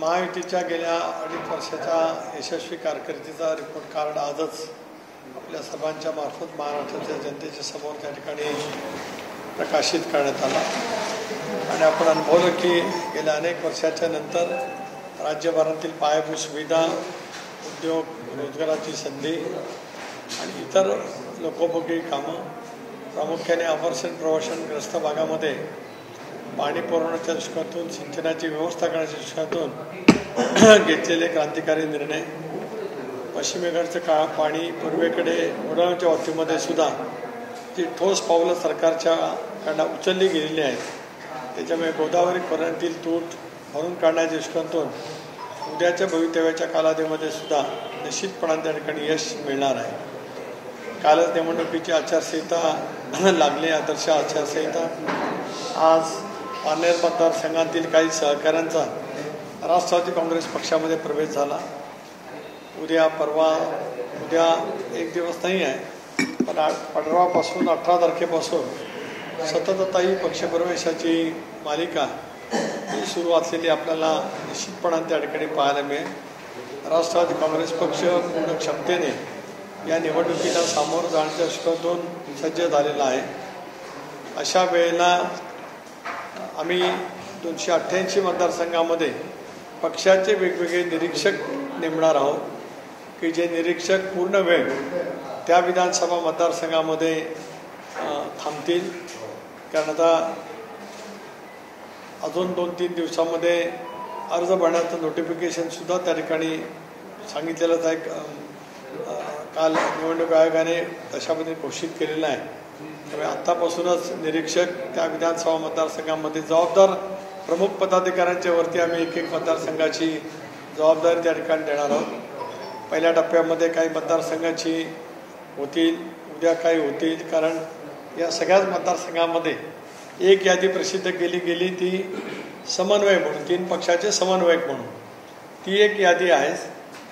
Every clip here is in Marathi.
महायुतीच्या गेल्या 2.5 वर्षाच्या यशस्वी कारकिर्दीचा रिपोर्ट कार्ड आजच आपल्या सर्वांच्या मार्फत महाराष्ट्राच्या जनतेच्या समोर त्या ठिकाणी प्रकाशित करण्यात आला आणि आपण अनुभवलं की गेल्या अनेक वर्षाच्या नंतर राज्यभरातील पायाभूत सुविधा, उद्योग, रोजगाराची संधी आणि इतर लोकोपयोगी कामं, प्रामुख्याने आवर्षण प्रवासनग्रस्त भागामध्ये पाणी पुरवण्याच्या दृष्टीकोनातून, सिंचनाची व्यवस्था करण्याच्या दृष्टीकोनातून घेतलेले क्रांतिकारी निर्णय, पश्चिमेकडचं पाणी पूर्वेकडे वळवण्याच्या बाबतीमध्ये सुद्धा जी ठोस पावलं सरकारच्याकडनं उचलली गेलेली आहेत, त्याच्यामुळे गोदावरी खोऱ्यातील तूट भरून काढण्याच्या दृष्टीकोनातून उद्याच्या भवितव्याच्या कालावधीमध्ये सुद्धा निश्चितपणाने त्या ठिकाणी यश मिळणार आहे. कालच निवडणुकीची आचारसंहिता लागली, आदर्श आचारसंहिता. आज पारनेर मतदारसंघातील काही सहकाऱ्यांचा राष्ट्रवादी काँग्रेस पक्षामध्ये प्रवेश झाला. उद्या एक दिवस नाही आहे, पण 15पासून 18 तारखेपासून सतत आता ही पक्षप्रवेशाची मालिका ही सुरू असलेली आपल्याला निश्चितपणाने त्या ठिकाणी पाहायला मिळेल. राष्ट्रवादी काँग्रेस पक्ष पूर्ण क्षमतेने या निवडणुकीला सामोरं जाण्याच्या दृष्टीकोनातून सज्ज झालेला आहे. अशा वेळेला आम्ही 288 मतदारसंघामध्ये पक्षाचे वेगवेगळे निरीक्षक नेमणार आहोत की जे निरीक्षक पूर्ण वेळ त्या विधानसभा मतदारसंघामध्ये थांबतील. कारण आता अजून 2-3 दिवसामध्ये अर्ज भरण्याचं नोटिफिकेशनसुद्धा त्या ठिकाणी सांगितलेलंच आहे. काल निवडणूक आयोगाने तशामध्ये घोषित केलेलं आहे. त्यामुळे आत्तापासूनच निरीक्षक त्या विधानसभा मतदारसंघामध्ये जबाबदार प्रमुख पदाधिकाऱ्यांच्या वरती आम्ही एक मतदारसंघाची जबाबदारी त्या ठिकाणी देणार आहोत. पहिल्या टप्प्यामध्ये काही मतदारसंघाची होतील, उद्या काही होतील. कारण या सगळ्याच मतदारसंघामध्ये एक यादी प्रसिद्ध केली गेली, ती समन्वय म्हणून, 3 पक्षाचे समन्वयक म्हणून ती एक यादी आहे.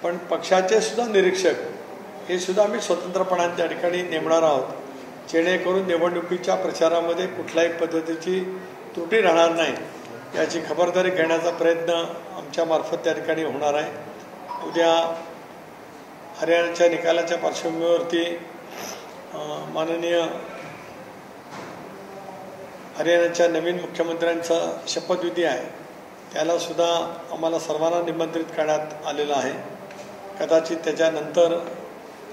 पण पक्षाचे सुद्धा निरीक्षक हे सुद्धा आम्ही स्वतंत्रपणाने त्या ठिकाणी नेमणार आहोत, जेणेकरून निवडणुकीच्या प्रचारामध्ये कुठल्याही पद्धतीची त्रुटी राहणार नाही याची खबरदारी घेण्याचा प्रयत्न आमच्यामार्फत त्या ठिकाणी होणार आहे. उद्या हरियाणाच्या निकालाच्या पार्श्वभूमीवरती माननीय हरियाणाच्या नवीन मुख्यमंत्र्यांचा शपथविधी आहे, त्यालासुद्धा आम्हाला सर्वांना निमंत्रित करण्यात आलेलं आहे. कदाचित त्याच्यानंतर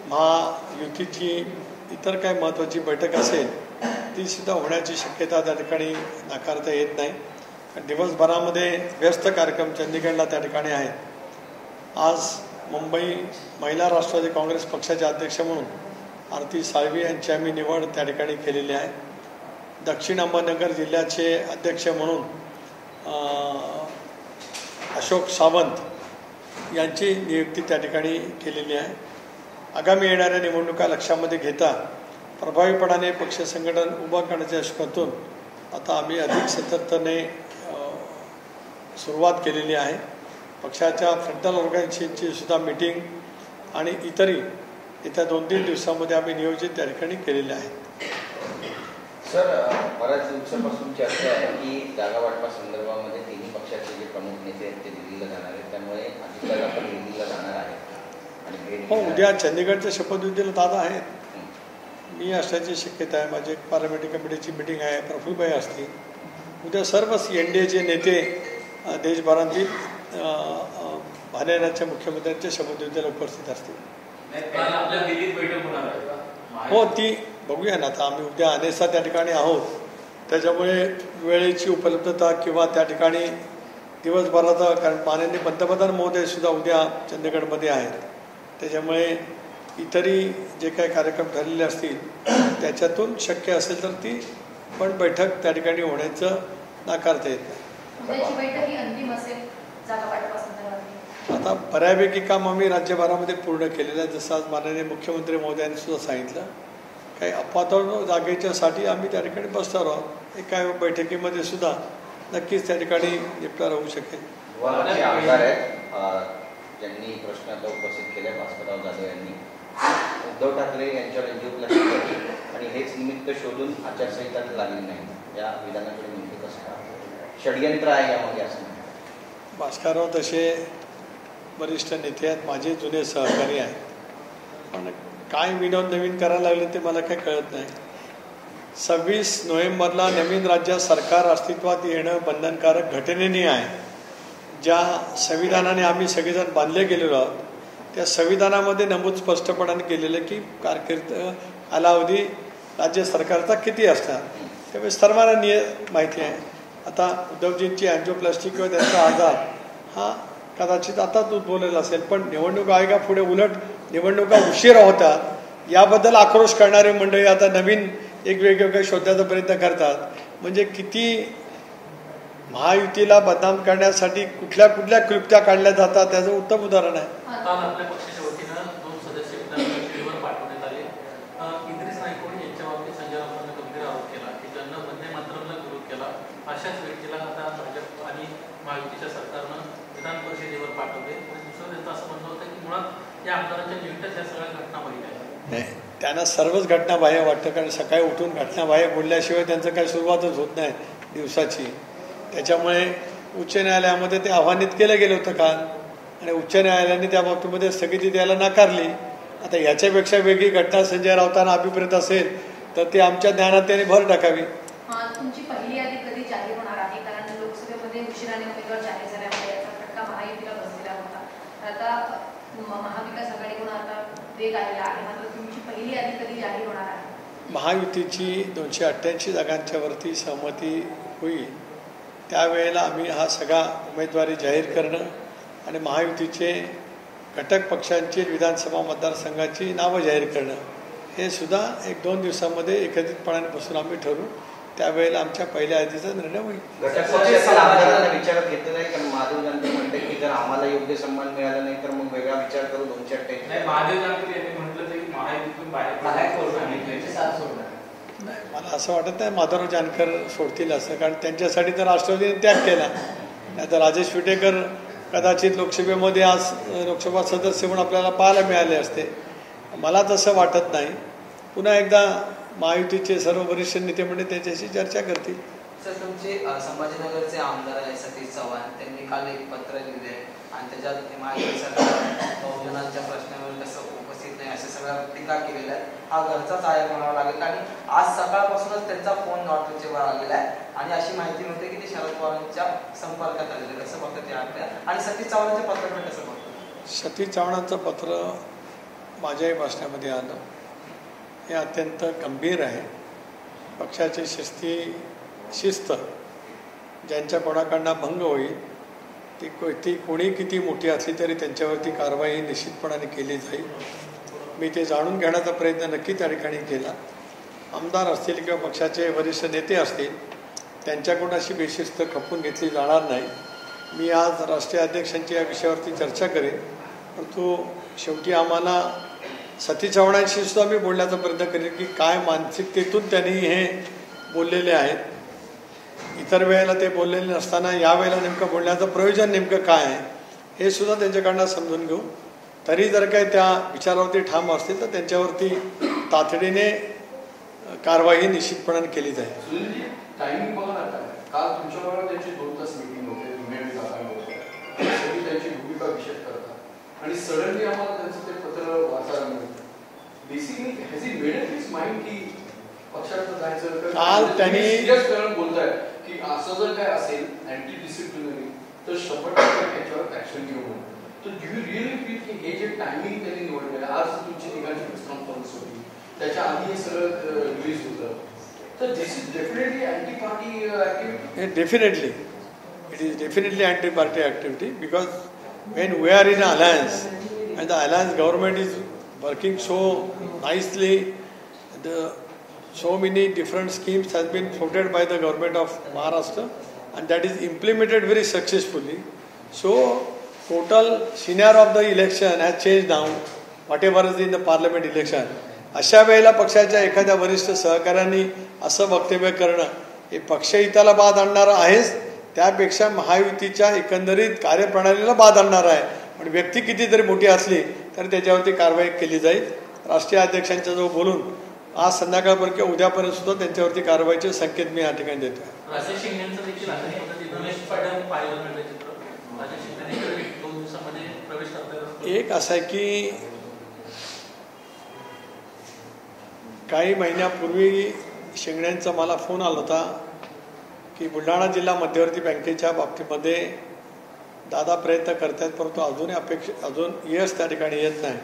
महायुतीची इतर काही महत्त्वाची बैठक असेल ती सुद्धा होण्याची शक्यता त्या ठिकाणी नाकारता येत नाही. दिवसभरामध्ये व्यस्त कार्यक्रम चंदीगडला त्या ठिकाणी आहेत. आज मुंबई महिला राष्ट्रवादी काँग्रेस पक्षाचे अध्यक्ष म्हणून आरती साळवी यांची आम्ही निवड त्या ठिकाणी केलेली आहे. दक्षिण अहमदनगर जिल्ह्याचे अध्यक्ष म्हणून अशोक सावंत यांची नियुक्ती त्या ठिकाणी केलेली आहे. आगामी येणाऱ्या निवडणुका लक्षामध्ये घेता प्रभावीपणाने पक्ष संघटन उभं करण्याच्या दृष्टीकोनातून आता आम्ही अधिक सतर्कतेने सुरुवात केलेली आहे. पक्षाच्या फ्रंटल ऑर्गनायझेशनची सुद्धा मीटिंग आणि इतरही येत्या 2-3 दिवसामध्ये आम्ही नियोजित त्या ठिकाणी केलेले आहे. सर, बऱ्याच दिवसापासून चर्चा आहे की जागा वाटपा संदर्भामध्ये तिन्ही पक्षाचे जे प्रमुख नेते आहेत ते दिल्लीला जाणार आहेत, त्यामुळे अजितदादा पण दिल्लीला जाणार आहेत. हो, उद्या चंदीगडच्या शपथविधीला दादा आहेत, मी असण्याची शक्यता आहे. माझी एक पार्लमेंटरी कमिटीची मीटिंग आहे, प्रफुल्लभाई असतील. उद्या सर्वच NDAचे नेते देशभरातील हरियाणाच्या मुख्यमंत्र्यांच्या शपथविधीला उपस्थित असतील. हो, ती बघूया ना. आता आम्ही उद्या अनेसा त्या ठिकाणी आहोत, त्याच्यामुळे वेळेची उपलब्धता किंवा त्या ठिकाणी दिवसभराचा, कारण माननीय पंतप्रधान महोदय सुद्धा उद्या चंदीगडमध्ये आहेत, त्याच्यामुळे इतरही जे काही कार्यक्रम ठरलेले असतील त्याच्यातून शक्य असेल तर ती पण बैठक त्या ठिकाणी होण्याचं नाकारता येत नाही. आता बऱ्यापैकी काम आम्ही राज्यभरामध्ये पूर्ण केलेलं आहे. जसं आज माननीय मुख्यमंत्री महोदयांनी सुद्धा सांगितलं, काही अफातोड जागेच्यासाठी आम्ही त्या ठिकाणी बसणार आहोत. एका बैठकीमध्ये सुद्धा नक्कीच त्या ठिकाणी निपटारा होऊ शकेल. ज्यांनी प्रश्न आता उपस्थित केले, भास्करराव जाधव यांनी उद्धव ठाकरे यांच्यावर एनजीओ आणि हेच निमित्त शोधून आचारसंहिता लागली नाही, या विधानाकडे नेमकं कसं षडयंत्र आहे यामध्ये असं भास्करराव तसे वरिष्ठ नेते आहेत, माझे जुने सहकारी आहेत, पण काय विनोद नवीन करायला लागले ते मला काही कळत नाही. 26 नोव्हेंबरला नवीन राज्यात सरकार अस्तित्वात येणं बंधनकारक घटनेने आहे. ज्या संविधानाने आम्ही सगळेजण बांधले गेलेलो आहोत त्या संविधानामध्ये नमूद स्पष्टपणाने केलेलं की कारकीर्द कालावधी राज्य सरकारचा किती असणार, त्यामुळे सर्वांना माहिती आहे. आता उद्धवजींची अँजिओप्लास्टी किंवा त्यांचा आजार हा कदाचित आताच उद्भवलेला असेल, पण निवडणूक आयोगापुढे उलट निवडणुका उशिरा होतात याबद्दल आक्रोश करणारी मंडळी आता नवीन एक वेगवेगळ्या शोधण्याचा प्रयत्न करतात. म्हणजे किती महायुतीला बदनाम करण्यासाठी कुठल्या कुठल्या कृत्या काढल्या जातात त्याचं उत्तम उदाहरण आहे. आपल्या पक्षाच्या वतीनं 2 सदस्य विधान परिषदेवर पाठवण्यात आले. इद्रिस नायकोड यांच्या बाबतीत संजय राऊतांनी गंभीर आरोप केला की ज्यांना वंदे मातरमला विरोध केला अशाच व्यक्तीला आता भाजप आणि महायुतीच्या सरकारनं विधान परिषदेवर पाठवले. दुसरं त्यांचं असं म्हणणं होतं की मुळात या आमदारांच्या निमित्तच या सगळ्या घटना घडल्या आहेत. त्यांना सर्वच घटनाबाह्य वाटतं, कारण सकाळी उठून घटनाबाह्य बोलल्याशिवाय त्यांचं काही सुरुवातच होत नाही दिवसाची. त्याच्यामुळे उच्च न्यायालयामध्ये ते आव्हानित केलं गेलं होतं काल, आणि उच्च न्यायालयाने त्या बाबतीमध्ये स्थगिती द्यायला नाकारली. आता याच्यापेक्षा वेगळी घटना संजय राऊतांना अभिप्रेत असेल तर ती आमच्या ज्ञानात त्यांनी भर टाकावी. तुमची पहिली यादी कधी जाहीर होणार आहे? कारण लोकसभेमध्ये उशिराने उमेदवार जाहीर झाल्यामुळे याचा फटका महायुतीला बसलेला होता. आता महाविकास आघाडीकडून आता वेग आलेला आहे, मात्र तुमची पहिली यादी कधी जाहीर होणार आहे? महायुतीची 288 जागांच्या वरती सहमती होईल त्यावेळेला आम्ही हा सगळा उमेदवारी जाहीर करणं आणि महायुतीचे घटक पक्षांची विधानसभा मतदारसंघाची नावं जाहीर करणं हे सुद्धा 1-2 दिवसामध्ये एकत्रितपणाने बसून आम्ही ठरवू. त्यावेळेला आमच्या पहिल्या यादीचा निर्णय होईल. विचारात घेतलेला आहे, कारण महादेव जानकर म्हणते की जर आम्हाला योग्य सन्मान मिळाला नाही तर मग वेगळा विचार करू. 288 महादेव जानकर यांनी म्हटलं की महायुतीतून नाही, मला असं वाटत नाही माधवराव जानकर सोडतील असं, कारण त्यांच्यासाठी तर राष्ट्रवादीने त्याग केला. नाही तर राजेश विटेकर कदाचित लोकसभेमध्ये आज लोकसभा सदस्य म्हणून आपल्याला पाहायला मिळाले असते. मला तसं वाटत नाही. पुन्हा एकदा महायुतीचे सर्व वरिष्ठ नेते म्हणजे त्याच्याशी चर्चा करतील. सर, तुमचे संभाजीनगरचे आमदार आहे सतीश चव्हाण, त्यांनी काल एक पत्र लिहिले आणि त्याच्यात महायुती सरकार बहुजनांच्या प्रश्नावर कसं उपस्थित नाही अशा सगळ्या टीका केलेल्या आहेत. हा घरचाच आहे म्हणावा लागेल, आणि आज सकाळपासूनच त्यांचा फोन नॉट रिचेबल आलेला आहे आणि अशी माहिती मिळते की ते शरद पवारांच्या संपर्कात आलेले. कसं बघतं ते आपल्या, आणि सतीश चव्हाणांचे पत्राकडे कसं बघतं? सतीश चव्हाणांचं पत्र माझ्याही भाषणामध्ये आलं. हे अत्यंत गंभीर आहे. पक्षाची शिस्त ज्यांच्या कोणाकडनं भंग होईल ती कोणी किती मोठी असली तरी त्यांच्यावरती कारवाई निश्चितपणाने केली जाईल. मी ते जाणून घेण्याचा प्रयत्न नक्की त्या ठिकाणी केला. आमदार असतील किंवा पक्षाचे वरिष्ठ नेते असतील त्यांच्याकडून अशी बेशिस्त खपवून घेतली जाणार नाही. मी आज राष्ट्रीय अध्यक्षांची या विषयावरती चर्चा करेन, परंतु शेवटी आम्हाला सतीश चव्हाणांशी सुद्धा मी बोलण्याचा प्रयत्न करेन की काय मानसिकतेतून त्यांनी हे बोललेले आहेत. इतर वेळेला ते बोललेले नसताना यावेळेला नेमकं बोलण्याचं प्रयोजन नेमकं काय आहे हे सुद्धा त्यांच्याकडनं समजून घेऊ. तरी जर काही त्या विचारावरती ठाम असतील तर त्यांच्यावरती तातडीने कारवाई निश्चितपणाने केली जाईल. टायमिंग बघा ना, काल तुमच्याबरोबर त्यांची 2 तास मीटिंग होते, तुम्ही जागा त्यांची भूमिका विषय करतात आणि सडनली आम्हाला त्यांचं ते पत्र वाचायला मिळतं. Basically has he made up his mind की पक्षात जायचं? काल त्यांनी बोलताय की असं जर काय असेल अँटी डिसिप्लिनरी तर 100% त्याच्यावर ऍक्शन घेऊ म्हणून. तर डू यू रिअली फील की हे जे टायमिंग त्यांनी निवडलेलं, आज तुमची निघाली प्रेस कॉन्फरन्स होती, त्याच्या आधी हे सगळं रिलीज होतं, तर this is definitely anti party activity? Definitely. It is definitely anti-party activity because when we are in an alliance and the alliance government is working so nicely, so many different schemes has been floated by the government of Maharashtra and that is implemented very successfully. So total scenario of the election has changed now, whatever is in the parliament election. अशा वेळेला पक्षाच्या एखाद्या वरिष्ठ सहकाऱ्यांनी असं वक्तव्य करणं हे पक्षहिताला बाद आणणारं आहेच, त्यापेक्षा महायुतीच्या एकंदरीत कार्यप्रणालीला बाद आणणार आहे. पण व्यक्ती कितीतरी मोठी असली तर त्याच्यावरती कारवाई केली जाईल. राष्ट्रीय अध्यक्षांच्या जवळ बोलून आज संध्याकाळपर्यंत किंवा उद्यापर्यंत सुद्धा त्यांच्यावरती कारवाईचे संकेत मी या ठिकाणी देतो. राजेश शिंदे देखील 2 दिवसामध्ये प्रवेश करतात. एक असं आहे की काही महिन्यापूर्वी शिंगण्यांचा मला फोन आला होता की बुलढाणा जिल्हा मध्यवर्ती बँकेच्या बाबतीमध्ये दादा प्रयत्न करत आहेत, परंतु अजून यश त्या ठिकाणी येत नाही.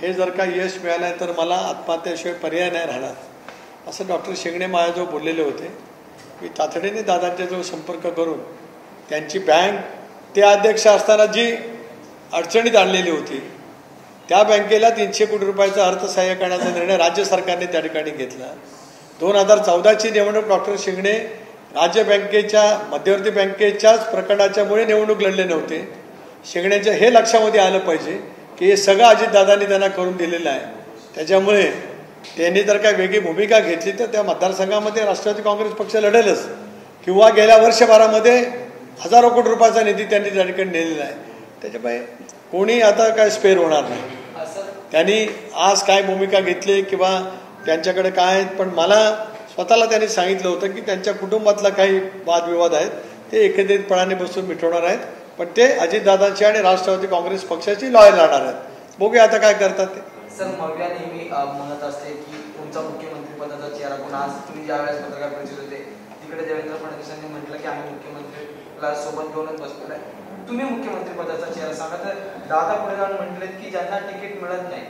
हे जर का यश मिळालं तर मला आत्महत्येशिवाय पर्याय नाही राहणार असं डॉक्टर शिंगणे माझ्याजवळ बोललेले होते. मी तातडीने दादांच्याजवळ संपर्क करून त्यांची बँक ते अध्यक्ष असताना जी अडचणीत आणलेली होती त्या बँकेला 300 कोटी रुपयाचं अर्थसहाय्य करण्याचा निर्णय राज्य सरकारने त्या ठिकाणी घेतला. 2014ची निवडणूक डॉक्टर शिंगणे राज्य बँकेच्या मध्यवर्ती बँकेच्याच प्रकरणाच्यामुळे निवडणूक लढले नव्हते. शिंगण्याच्या हे लक्षामध्ये आलं पाहिजे की हे सगळं अजितदादांनी त्यांना करून दिलेलं आहे. त्याच्यामुळे त्यांनी जर काय वेगळी भूमिका घेतली तर त्या मतदारसंघामध्ये राष्ट्रवादी काँग्रेस पक्ष लढेलच, किंवा गेल्या वर्षभरामध्ये हजारो कोटी रुपयाचा निधी त्यांनी त्या ठिकाणी नेलेला आहे. त्याच्यामुळे कोणी आता काय स्पेअर होणार नाही. त्यांनी आज काय भूमिका घेतली किंवा त्यांच्याकडे काय आहेत, पण मला स्वतःला त्यांनी सांगितलं होतं की त्यांच्या कुटुंबातला काही वादविवाद आहेत ते एकत्रितपणाने बसून मिटवणार आहेत, पण ते अजितदादांची आणि राष्ट्रवादी काँग्रेस पक्षाची लढाई लढणार आहेत. बघूया आता काय करतात ते. सर, मव्या नेहमी म्हणत असते की तुमचा मुख्यमंत्री पदाचा चेहरा कोण. आज तुम्ही ज्यावेळेस पत्रकार परिषद होते तिकडे देवेंद्र फडणवीसांनी म्हटलं की आम्ही मुख्यमंत्रीला सोबत घेऊनच बसलेलो आहे, तुम्ही मुख्यमंत्री पदाचा चेहरा सांगा. तर दादा पुढे जाऊन म्हटले की ज्यांना तिकीट मिळत नाही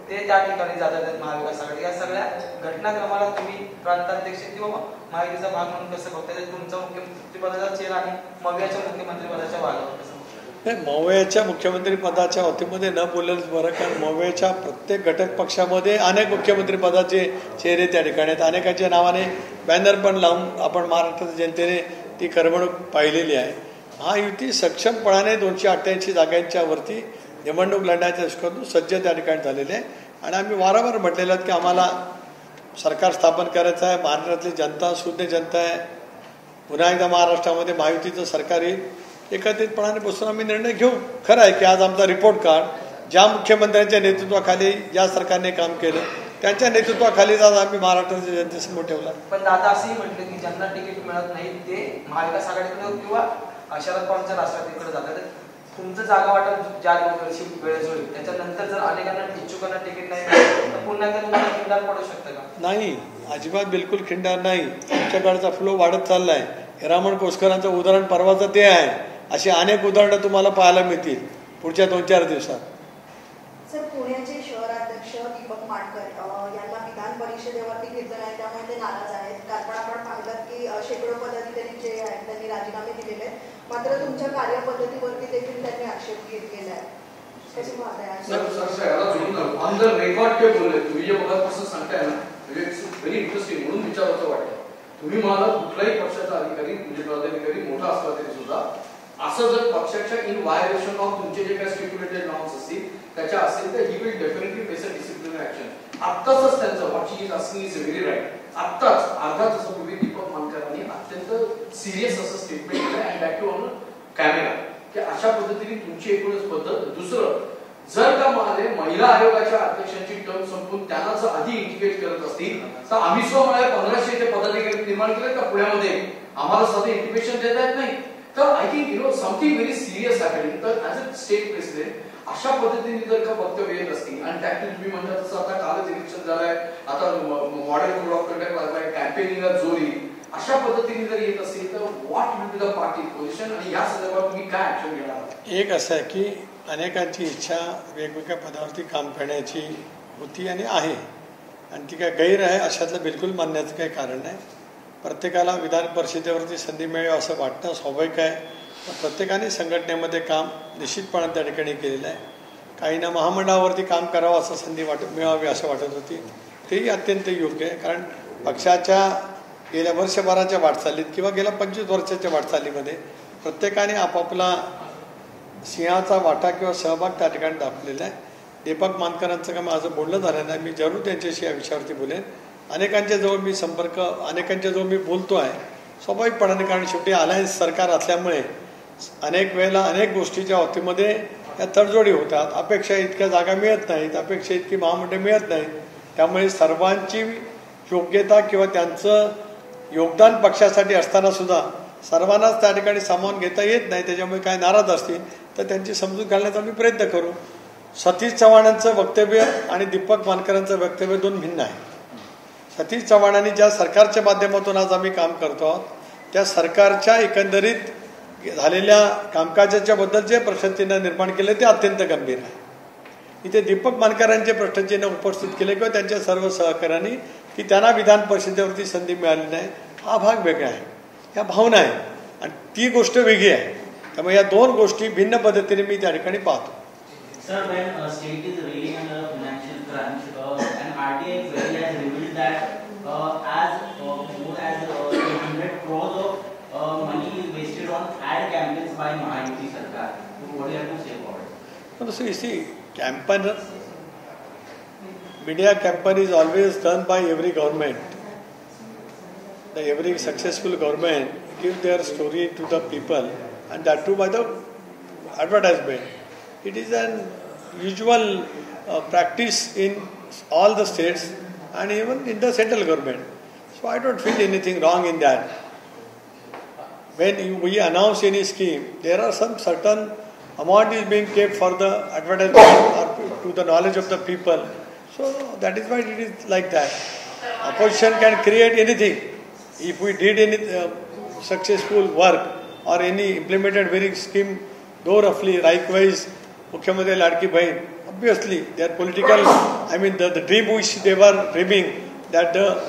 ते त्या ठिकाणी जातात महाविकास आघाडी. या सगळ्या घटनाक्रमाला तुम्ही प्रांताध्यक्ष किंवा महायुतीचा भाग म्हणून कसं बघताय? तुमचा मुख्यमंत्री पदाचा चेहरा आणि मव्याच्या मुख्यमंत्री पदाच्या भागावर कसं? मव्याच्या मुख्यमंत्री पदाच्या वतीमध्ये न बोललेच बरं, कारण मव्याच्या प्रत्येक घटक पक्षामध्ये अनेक मुख्यमंत्री पदाचे चेहरे त्या ठिकाणी आहेत. अनेकांच्या नावाने बॅनर पण लावून आपण महाराष्ट्राच्या जनतेने ती करमणूक पाहिलेली आहे. महायुती सक्षमपणाने 288 जागांच्या वरती निवडणूक लढण्याच्या दृष्टीकोनातून सज्ज त्या ठिकाणी झालेले आहे. आणि आम्ही वारंवार म्हटलेलं की आम्हाला सरकार स्थापन करायचं आहे. महाराष्ट्रातली जनता शुद्ध जनता आहे. पुन्हा एकदा महाराष्ट्रामध्ये महायुतीचं सरकार येईल. एकत्रितपणाने बसून आम्ही निर्णय घेऊ. खरं आहे की आज आमचा रिपोर्ट कार्ड ज्या मुख्यमंत्र्यांच्या नेतृत्वाखाली या सरकारने काम केलं त्यांच्या नेतृत्वाखालीच आज आम्ही महाराष्ट्राच्या जनतेसमोर ठेवला. पण दादा असंही म्हटले की ज्यांना तिकीट मिळत नाही ते महाविकास आघाडीकडे किंवा शरद पवारांच्या राष्ट्रवादीकडे जातात. तुमचं जागा वाटप ज्या वर्षी वेळेस होईल त्याच्यानंतर जर अनेकांना इच्छुकांना तिकीट नाही मिळालं तर पुन्हा एकदा तुम्हाला खिंडार पडू शकतं का? नाही, अजिबात बिलकुल खिंडार नाही. आमच्याकडचा फ्लो वाढत चालला आहे. हिरामण कोसकरांचं उदाहरण परवाचं ते आहे. अशी अनेक उदाहरणं तुम्हाला पाहायला मिळतील पुढच्या 2-4 दिवसात. सर, पुण्याचे शहराध्यक्ष दीपक माटकर यांना विधान परिषदेवरती घेतलं नाही त्यामुळे ते नाराज आहेत. कारण आपण पाहिलं की शेकडो पदाधिकारी जे आहेत त्यांनी राजीनामे दिलेले आहेत, मात्र तुमच्या कार्यपद्धतीवरती देखील त्यांनी आक्षेप घेतलेला आहे. कशी पाहताय? ऑन द रेकॉर्ड ते बोलले. तुम्ही जे बघापासून सांगताय ना, म्हणजे इट्स व्हेरी इंटरेस्टिंग म्हणून विचारायचं वाटतं. तुम्ही मला कुठलाही पक्षाचा अधिकारी म्हणजे पदाधिकारी मोठा असला तरी सुद्धा असं जर पक्षाच्या इन व्हायलेशन ऑफ तुमचे जे काही स्टिप्युलेटेड नॉर्म्स असतील त्याच्या असेल तर he will definitely face a disciplinary action. आत्ताच त्यांचं what she is asking is very right. आत्ताच अर्धा तासापूर्वी दीपक मानकरांनी अत्यंत सिरियस असं स्टेटमेंट दिलं and back to on camera की अशा पद्धतीने तुमची एकूणच पद्धत. दुसरं, जर का महिला आयोगाच्या अध्यक्षांची टर्म संपून त्यांना जर आधी इंडिकेट करत असतील तर आम्ही स्वतः 1500 ते पदाधिकारी निर्माण केले का पुण्यामध्ये? आम्हाला साधे इंटिमेशन देता येत नाही. तर I think something very serious happening. तर ऍज अ स्टेट प्रेसिडेंट अशा पद्धतीने जर का वक्तव्य येत असतील आणि त्यात तुम्ही म्हणता तसं आता कालच इलेक्शन झालंय, आता मॉडेल कोड ऑफ कंडक्ट लागलाय, कॅम्पेनिंगला जोर येईल, अशा पद्धतीने जर येत असेल तर what will be the party position आणि या संदर्भात तुम्ही काय ऍक्शन घेणार? एक असं आहे की अनेकांची इच्छा वेगवेगळ्या पदावरती काम करण्याची होती आणि आहे, आणि ती काय गैर आहे अशातलं बिलकुल मानण्याचं काही कारण नाही. प्रत्येकाला विधान परिषदेवरती संधी मिळावी असं वाटणं स्वाभाविक आहे. प्रत्येकाने संघटनेमध्ये काम निश्चितपणे त्या ठिकाणी केलेलं आहे. काहींना महामंडळावरती काम करावं असं संधी मिळावी असं वाटत होती, तेही अत्यंत योग्य आहे. कारण पक्षाच्या गेल्या वर्षभराच्या वाटचालीत किंवा गेल्या 25 वर्षाच्या वाटचालीमध्ये प्रत्येकाने आपापला सिंहाचा वाटा किंवा सहभाग त्या ठिकाणी दाखवलेला आहे. दीपक मानकरांचं का माझं बोलणं झालं नाही, मी जरूर त्यांच्याशी या विषयावरती बोलेन. अनेकांच्या जवळ मी अनेकांच्या जवळ मी बोलतो आहे स्वाभाविकपणाने, कारण शेवटी अलायन्स सरकार असल्यामुळे अनेक वेळेला अनेक गोष्टीच्या बाबतीमध्ये या तडजोडी होतात. अपेक्षा इतक्या जागा मिळत नाहीत, अपेक्षा इतकी महामंडळ मिळत नाहीत. त्यामुळे सर्वांची योग्यता किंवा त्यांचं योगदान पक्षासाठी असताना सुद्धा सर्वांनाच त्या ठिकाणी सामावून घेता येत नाही, त्याच्यामुळे काय नाराज असतील तर त्यांची समजूत घालण्याचा आम्ही प्रयत्न करू. सतीश चव्हाणांचं वक्तव्य आणि दीपक मानकरांचं वक्तव्य दोन भिन्न आहे. सतीश चव्हाणांनी ज्या सरकारच्या माध्यमातून आज आम्ही काम करतो आहोत त्या सरकारच्या एकंदरीत झालेल्या कामकाजाच्या बद्दल जे प्रश्नचिन्ह निर्माण केले ते अत्यंत गंभीर आहे. इथे दीपक मानकरांचे प्रश्नचिन्ह उपस्थित केले किंवा त्यांच्या सर्व सहकाऱ्यांनी की त्यांना विधान परिषदेवरती संधी मिळाली नाही, हा भाग वेगळा आहे, ह्या भावना आहे आणि ती गोष्ट वेगळी आहे. त्यामुळे या दोन गोष्टी भिन्न पद्धतीने मी त्या ठिकाणी पाहतो. Sir, when state is reeling under a financial crunch, and RTI query has revealed that as more as 100 crores of money is wasted on ad campaigns by Mahayuti Sarkar. What do you have to say about it? So you see, campaign, media campaign is always done by every government. Every successful government gives their story to the people, and that too by the advertisement. It is an usual practice in all the states and even in the central government. So I don't feel anything wrong in that. When we announce any scheme, there are some certain amount is being kept for the advertisement or to the knowledge of the people. So that is why it is like that. Opposition can create anything. If we did any successful work or any implemented very scheme, though roughly likewise Mukhyamantri Ladki Bahin, obviously their political, I mean the dream which they were dreaming that the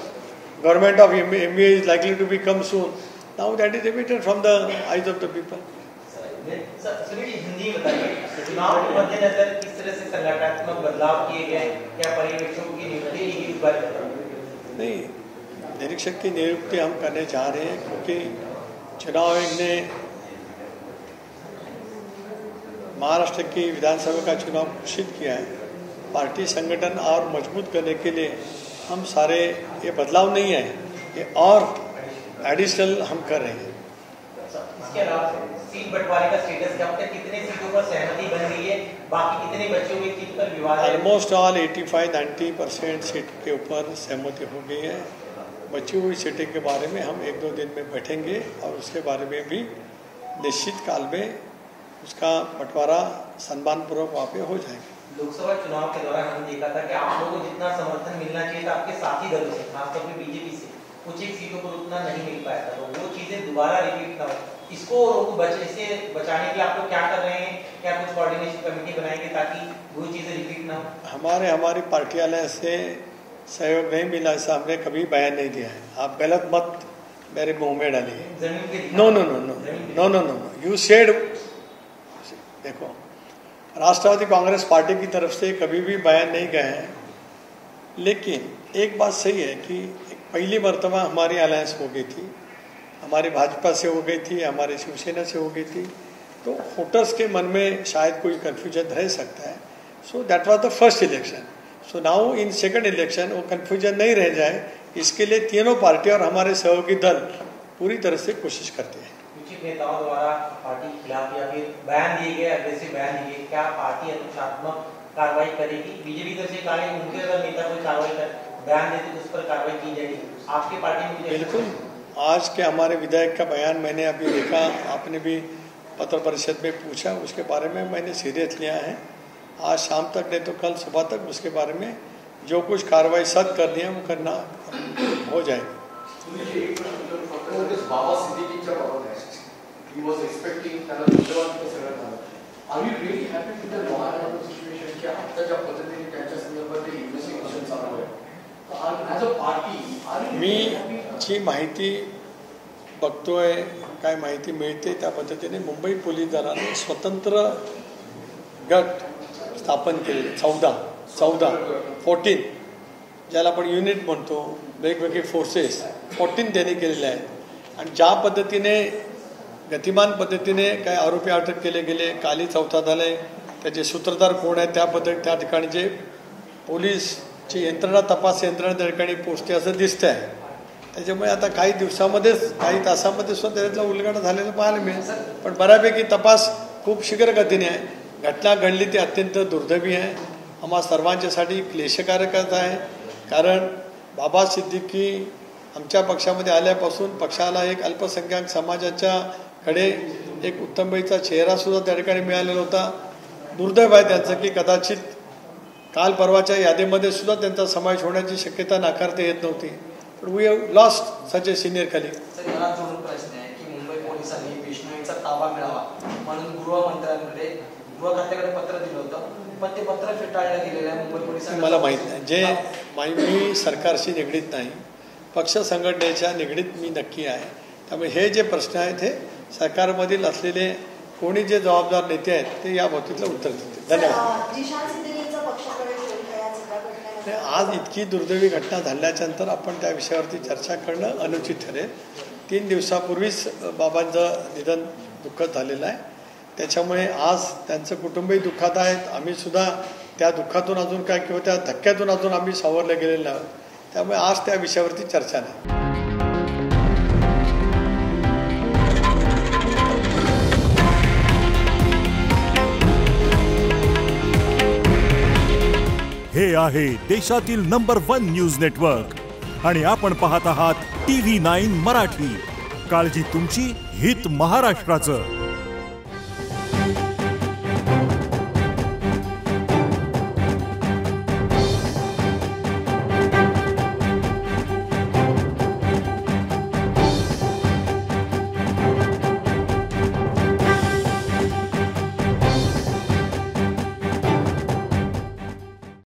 government of MBA is likely to become soon, now that is emitted from the eyes of the people. Sir Sunil Hindi में बताइए, चुनाव के मद्देनजर किस तरह से संगठनात्मक बदलाव किए गए, क्या पर्यवेक्षकों की नियुक्ति की इस बार? नहीं, निरीक्षक की नियुक्ति हम करने जा रहे हैं क्योंकि चुनाव आयोग ने महाराष्ट्र की विधानसभा का चुनाव घोषित किया है. पार्टी संगठन और मजबूत करने के लिए हम सारे ये बदलाव नहीं है, ये और एडिशनल हम कर रहे हैं. इसके अलावा सीट बंटवारे का स्टेटस क्या होता है, कितने सीटों पर सहमति बन गई है, बाकी कितने बचे हुए सीट पर विवाद है? ऑलमोस्ट ऑल 85-90% सीट के ऊपर सहमति हो गई है. बची हुई सीटें के बारे में हम 1-2 दिन में बैठेंगे और उसके बारे में भी निश्चित काल में उसका बंटवारा सम्मानपूर्वक वहाँ पे हो जाएगा. लोकसभा चुनाव के दौरान हमने देखा था कि आप लोगों को जितना समर्थन मिलना चाहिए था आपके साथी दलों से, खासतौर पे बीजेपी से, कुछ एक सीटों पर उतना नहीं मिल पाया था. तो वो चीजें दोबारा रिपीट ना हो, इसको इससे बचाने के लिए आप लोग क्या कर रहे हैं? क्या कुछ कोऑर्डिनेशन कमेटी बनाएंगे ताकि वो चीजें रिपीट ना हो? हमारी पार्टी वाले से सहयोग नहीं मिला, ऐसा हमने कभी बयान नहीं दिया है. आप गलत मत मेरे मुंह में डालिए. नो, यू सेड, देखो राष्ट्रवादी कांग्रेस पार्टी की तरफ से कभी भी बयान नहीं गए हैं, लेकिन एक बात सही है कि पहली मर्तबा हमारी अलायंस हो गई थी, हमारी भाजपा से हो गई थी, हमारे शिवसेना से हो गई थी, तो वोटर्स के मन में शायद कोई कन्फ्यूजन रह सकता है. सो दैट वाज the first election. So now in second election वो कन्फ्यूजन नहीं रह जाए, इसके लिए तीनों पार्टी और हमारे सहयोगी दल पूरी तरह से कोशिश करते हैं. नेताओं द्वारा पार्टी के खिलाफ या फिर बयान दिए गए, अग्रेसिव बयान दिए गए, क्या पार्टी अनुशासनात्मक कार्रवाई करेगी? बीजेपी तरफ से कहा उनके अगर नेता कोई कार्रवाई कर बयान देते तो उस पर कार्रवाई की जाएगी. आपकी पार्टी में बिल्कुल. आज के हमारे विधायक का बयान मैंने अभी देखा, आपने भी पत्र परिषद में पूछा, उसके बारे में मैंने सीरियस लिया है. आज शाम तक नहीं तो कल सुबह तक उसके बारे में जो कुछ कार्रवाई सख्त करनी है वो करना हो जाएगी. He was expecting त्याला दुसऱ्या सगळं झालं. Are you really happy with the law and order situation की आता ज्या पद्धतीने त्यांच्या संदर्भात इन्व्हेस्टिगेशन चालू आहे? As a party, मी जी माहिती बघतोय, काय माहिती मिळते त्या पद्धतीने मुंबई पोलीस दलाने स्वतंत्र गट स्थापन केले 14 ज्याला आपण युनिट म्हणतो, वेगवेगळे फोर्सेस 14 त्यांनी केलेले आहेत. आणि ज्या पद्धतीने गतिमान पद्धतीने काय आरोपी अटक केले गेले, काली 4था झाले, त्याचे सूत्रधार कोण आहेत त्या ठिकाणी जे पोलीसची यंत्रणा, तपास यंत्रणा त्या ठिकाणी पोचते असं दिसतं आहे. त्याच्यामुळे आता काही दिवसामध्येच, काही तासामध्ये सुद्धा त्यातला उलगडा झालेला पाहायला मिळेल. पण बऱ्यापैकी तपास खूप शीघ्र गतीने आहे. घटना घडली ती अत्यंत दुर्दैवी आहे, आम्हा सर्वांच्यासाठी क्लेशकारकच आहे. कारण बाबा सिद्दीकी आमच्या पक्षामध्ये आल्यापासून पक्षाला एक अल्पसंख्याक समाजाच्या कडे एक उत्तमबाईचा चेहरासुद्धा त्या ठिकाणी मिळालेला होता. दुर्दैव आहे त्यांचं की कदाचित काल परवाच्या यादीमध्ये सुद्धा त्यांचा समावेश होण्याची शक्यता नाकारता येत नव्हती. पण we have lost such a senior colleague. Sir याला जोडून प्रश्न आहे की मुंबई पोलिसांनी विष्णूचा ताबा मिळावा म्हणून गृहमंत्र्यांकडे गृह खात्याकडे पत्र दिलं होतं, पण ते पत्र फेटाळलं गेलेलं आहे मुंबई पोलिसांनी. मला माहीत नाही. मी सरकारशी निगडीत नाही, पक्ष संघटनेच्या निगडीत मी नक्की आहे. त्यामुळे हे जे प्रश्न आहेत हे सरकारमधील असलेले कोणी जे जबाबदार नेते आहेत ते या बाबतीतलं उत्तर देतील. धन्यवाद. आज इतकी दुर्दैवी घटना झाल्याच्या नंतर आपण त्या विषयावरती चर्चा करणं अनुचित ठरेल. 3 दिवसापूर्वीच बाबांचं निधन दुःखद झालेलं आहे. त्याच्यामुळे आज त्यांचं कुटुंबही दुःखात आहेत. आम्ही सुद्धा त्या दुःखातून अजून काय किंवा त्या धक्क्यातून अजून आम्ही सावरले गेलेले आहोत. त्यामुळे आज त्या विषयावरती चर्चा नाही. हे आहे देशातील नंबर 1 न्यूज नेटवर्क आणि आपण पाहत आहात TV9 मराठी. काळजी तुमची, हित महाराष्ट्राचं.